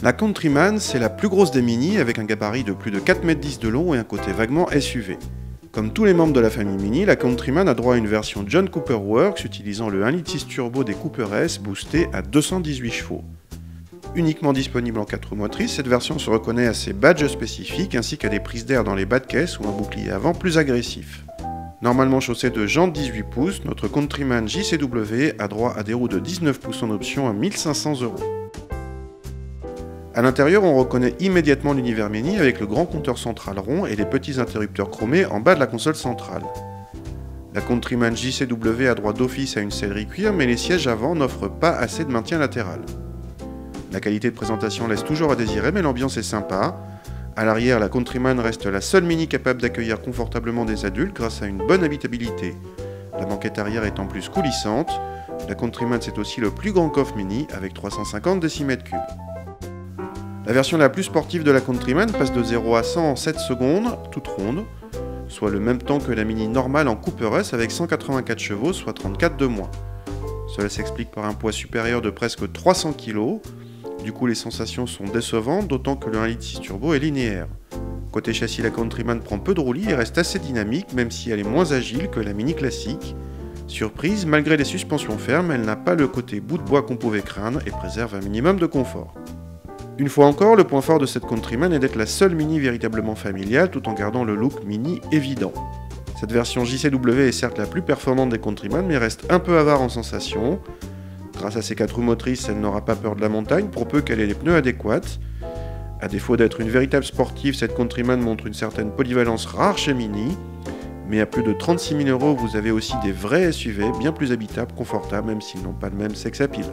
La Countryman, c'est la plus grosse des Mini avec un gabarit de plus de 4,10 m de long et un côté vaguement SUV. Comme tous les membres de la famille Mini, la Countryman a droit à une version John Cooper Works utilisant le 1,6 litre turbo des Cooper S boosté à 218 chevaux. Uniquement disponible en 4 roues motrices, cette version se reconnaît à ses badges spécifiques ainsi qu'à des prises d'air dans les bas de caisse ou un bouclier avant plus agressif. Normalement chaussée de jantes 18 pouces, notre Countryman JCW a droit à des roues de 19 pouces en option à 1 500 €. A l'intérieur, on reconnaît immédiatement l'univers Mini avec le grand compteur central rond et les petits interrupteurs chromés en bas de la console centrale. La Countryman JCW a droit d'office à une sellerie cuir, mais les sièges avant n'offrent pas assez de maintien latéral. La qualité de présentation laisse toujours à désirer, mais l'ambiance est sympa. À l'arrière, la Countryman reste la seule Mini capable d'accueillir confortablement des adultes grâce à une bonne habitabilité. La banquette arrière est en plus coulissante. La Countryman, c'est aussi le plus grand coffre Mini avec 350 décimètres3. La version la plus sportive de la Countryman passe de 0 à 100 en 7 secondes, toute ronde, soit le même temps que la Mini normale en Cooper S avec 184 chevaux, soit 34 de moins. Cela s'explique par un poids supérieur de presque 300 kg. Du coup, les sensations sont décevantes, d'autant que le 1,6 litre turbo est linéaire. Côté châssis, la Countryman prend peu de roulis et reste assez dynamique, même si elle est moins agile que la Mini classique. Surprise, malgré les suspensions fermes, elle n'a pas le côté bout de bois qu'on pouvait craindre et préserve un minimum de confort. Une fois encore, le point fort de cette Countryman est d'être la seule Mini véritablement familiale tout en gardant le look Mini évident. Cette version JCW est certes la plus performante des Countryman mais reste un peu avare en sensations. Grâce à ses 4 roues motrices, elle n'aura pas peur de la montagne pour peu qu'elle ait les pneus adéquats. À défaut d'être une véritable sportive, cette Countryman montre une certaine polyvalence rare chez Mini. Mais à plus de 36 000 €, vous avez aussi des vrais SUV bien plus habitables, confortables, même s'ils n'ont pas le même sex appeal.